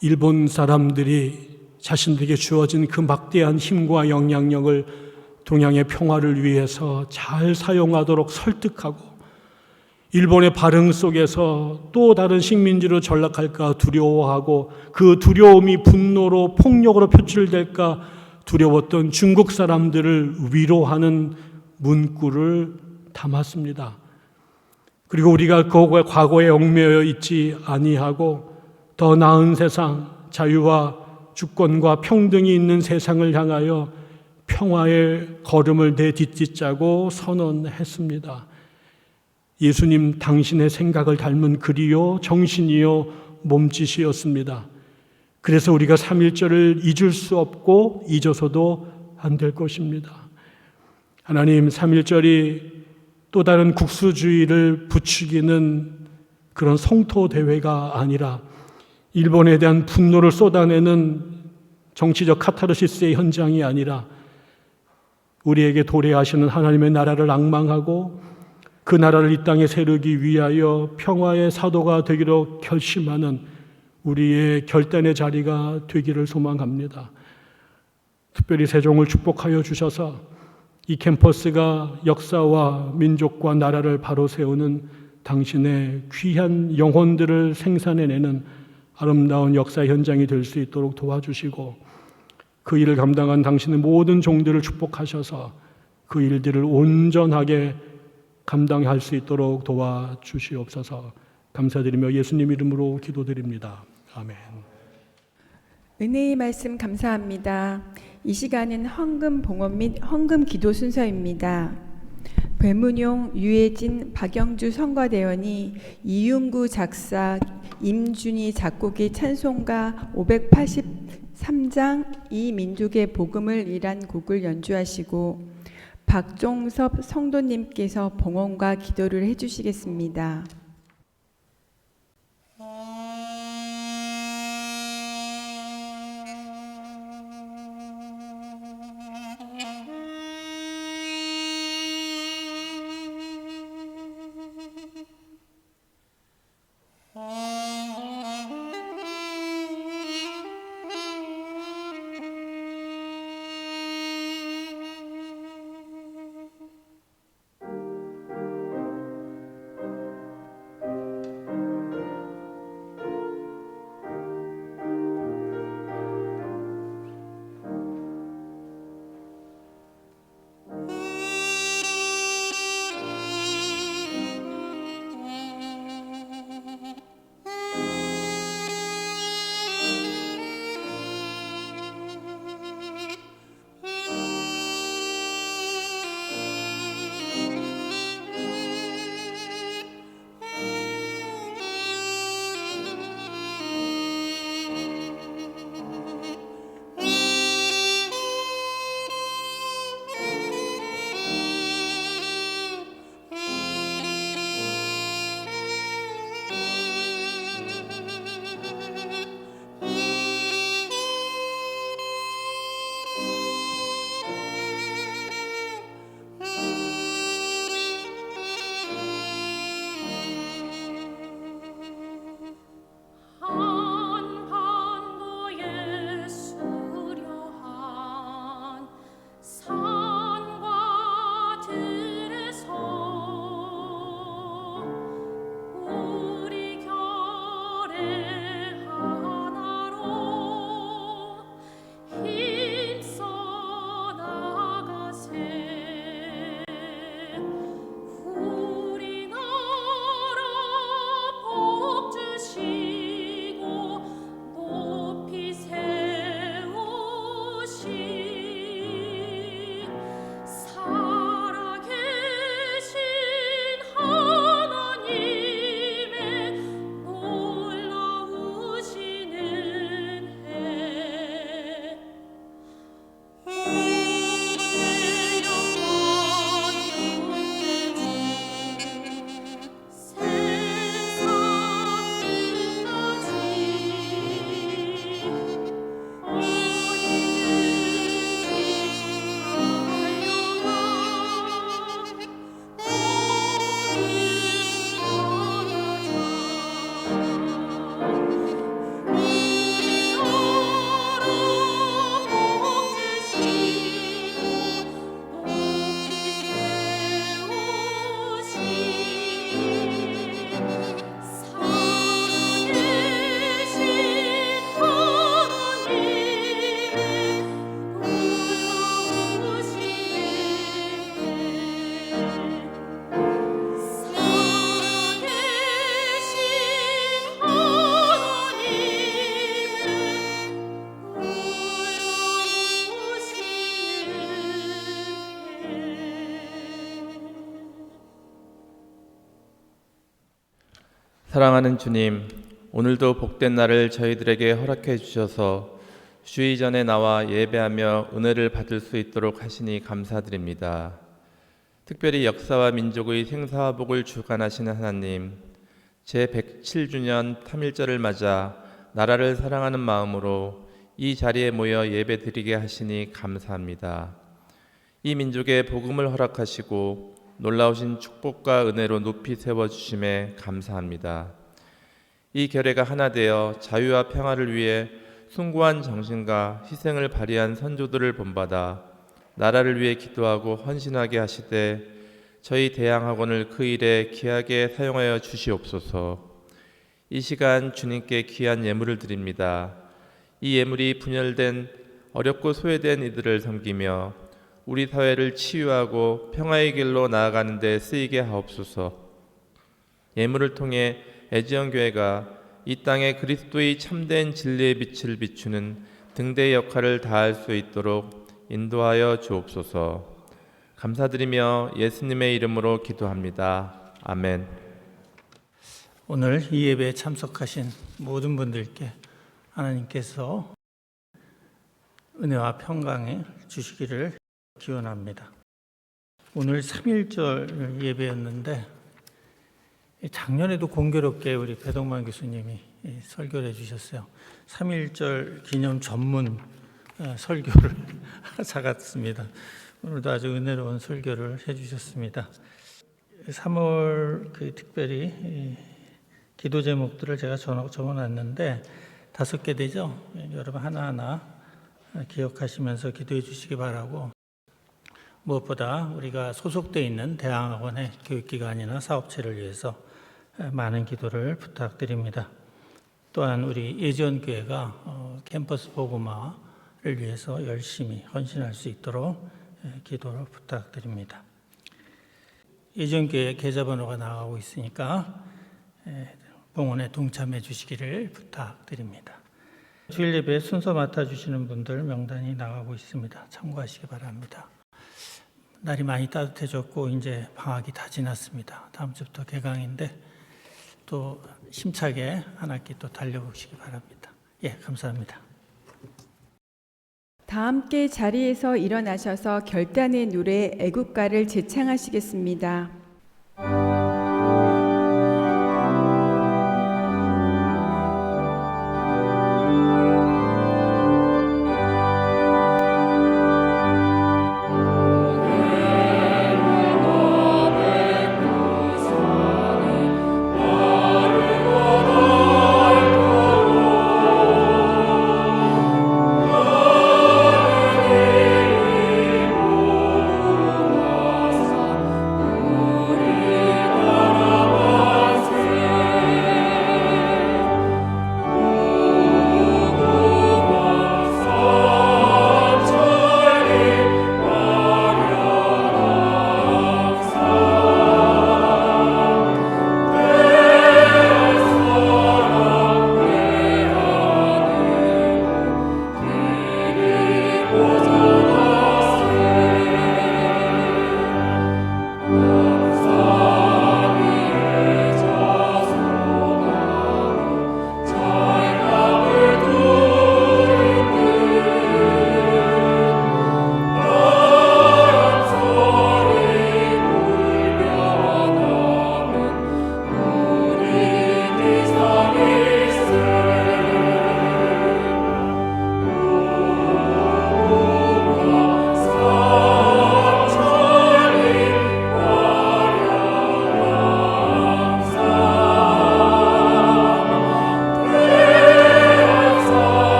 일본 사람들이 자신들에게 주어진 그 막대한 힘과 영향력을 동양의 평화를 위해서 잘 사용하도록 설득하고 일본의 발흥 속에서 또 다른 식민지로 전락할까 두려워하고 그 두려움이 분노로 폭력으로 표출될까 두려웠던 중국 사람들을 위로하는 문구를 담았습니다. 그리고 우리가 그 과거에 얽매여 있지 아니하고 더 나은 세상, 자유와 주권과 평등이 있는 세상을 향하여 평화의 걸음을 내딛자고 선언했습니다. 예수님 당신의 생각을 닮은 글이요 정신이요 몸짓이었습니다. 그래서 우리가 3.1절을 잊을 수 없고 잊어서도 안 될 것입니다. 하나님, 3.1절이 또 다른 국수주의를 부추기는 그런 성토대회가 아니라 일본에 대한 분노를 쏟아내는 정치적 카타르시스의 현장이 아니라 우리에게 도래하시는 하나님의 나라를 앙망하고 그 나라를 이 땅에 세우기 위하여 평화의 사도가 되기로 결심하는 우리의 결단의 자리가 되기를 소망합니다. 특별히 세종을 축복하여 주셔서 이 캠퍼스가 역사와 민족과 나라를 바로 세우는 당신의 귀한 영혼들을 생산해내는 아름다운 역사 현장이 될 수 있도록 도와주시고 그 일을 감당한 당신의 모든 종들을 축복하셔서 그 일들을 온전하게 감당할 수 있도록 도와주시옵소서. 감사드리며 예수님 이름으로 기도드립니다. 아멘.
은혜의 말씀 감사합니다. 이 시간은 헌금 봉헌 및 헌금 기도 순서입니다. 배문용, 유해진, 박영주 선거대원이 이윤구 작사, 임준희 작곡의 찬송가 583장 이 민족의 복음을 이란 곡을 연주하시고 박종섭 성도님께서 봉헌과 기도를 해주시겠습니다.
사랑하는 주님, 오늘도 복된 날을 저희들에게 허락해 주셔서 주의 전에 나와 예배하며 은혜를 받을 수 있도록 하시니 감사드립니다. 특별히 역사와 민족의 생사와 복을 주관하시는 하나님, 제107주년 탐일절을 맞아 나라를 사랑하는 마음으로 이 자리에 모여 예배드리게 하시니 감사합니다. 이 민족의 복음을 허락하시고 놀라우신 축복과 은혜로 높이 세워주심에 감사합니다. 이 결례가 하나 되어 자유와 평화를 위해 숭고한 정신과 희생을 발휘한 선조들을 본받아 나라를 위해 기도하고 헌신하게 하시되 저희 대양학원을 그 일에 귀하게 사용하여 주시옵소서. 이 시간 주님께 귀한 예물을 드립니다. 이 예물이 분열된 어렵고 소외된 이들을 섬기며 우리 사회를 치유하고 평화의 길로 나아가는 데 쓰이게 하옵소서. 예물을 통해 애지연교회가 이 땅에 그리스도의 참된 진리의 빛을 비추는 등대의 역할을 다할 수 있도록 인도하여 주옵소서. 감사드리며 예수님의 이름으로 기도합니다. 아멘.
오늘 이 예배에 참석하신 모든 분들께 하나님께서 은혜와 평강을 주시기를 기원합니다. 오늘 3.1절 예배였는데 작년에도 공교롭게 우리 배동만 교수님이 설교를 해주셨어요. 3.1절 기념 전문 설교를 사갔습니다. 오늘도 아주 은혜로운 설교를 해주셨습니다. 3월 특별히 기도 제목들을 제가 적어놨는데 5개 되죠. 여러분 하나하나 기억하시면서 기도해 주시기 바라고, 무엇보다 우리가 소속되어 있는 대학원의 교육기관이나 사업체를 위해서 많은 기도를 부탁드립니다. 또한 우리 예지연교회가 캠퍼스 복음화를 위해서 열심히 헌신할 수 있도록 기도를 부탁드립니다. 예지연교회 계좌번호가 나가고 있으니까 봉헌에 동참해 주시기를 부탁드립니다. 주일 예배 순서 맡아주시는 분들 명단이 나가고 있습니다. 참고하시기 바랍니다. 날이 많이 따뜻해졌고 이제 방학이 다 지났습니다. 다음 주부터 개강인데 또 힘차게 한 학기 또 달려보시기 바랍니다. 예, 감사합니다.
다 함께 자리에서 일어나셔서 결단의 노래 애국가를 재창하시겠습니다.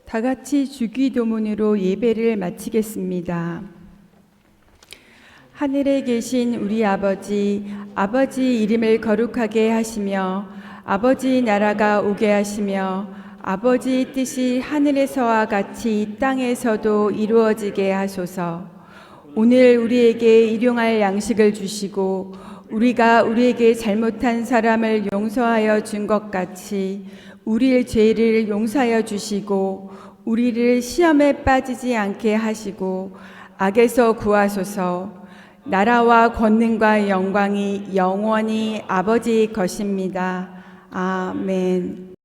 다 같이 주기도문으로 예배를 마치겠습니다. 하늘에 계신 우리 아버지, 아버지 이름을 거룩하게 하시며 아버지 나라가 오게 하시며 아버지 뜻이 하늘에서와 같이 이 땅에서도 이루어지게 하소서. 오늘 우리에게 일용할 양식을 주시고 우리가 우리에게 잘못한 사람을 용서하여 준 것 같이 우리의 죄를 용서하여 주시고 우리를 시험에 빠지지 않게 하시고 악에서 구하소서. 나라와 권능과 영광이 영원히 아버지 것입니다. 아멘.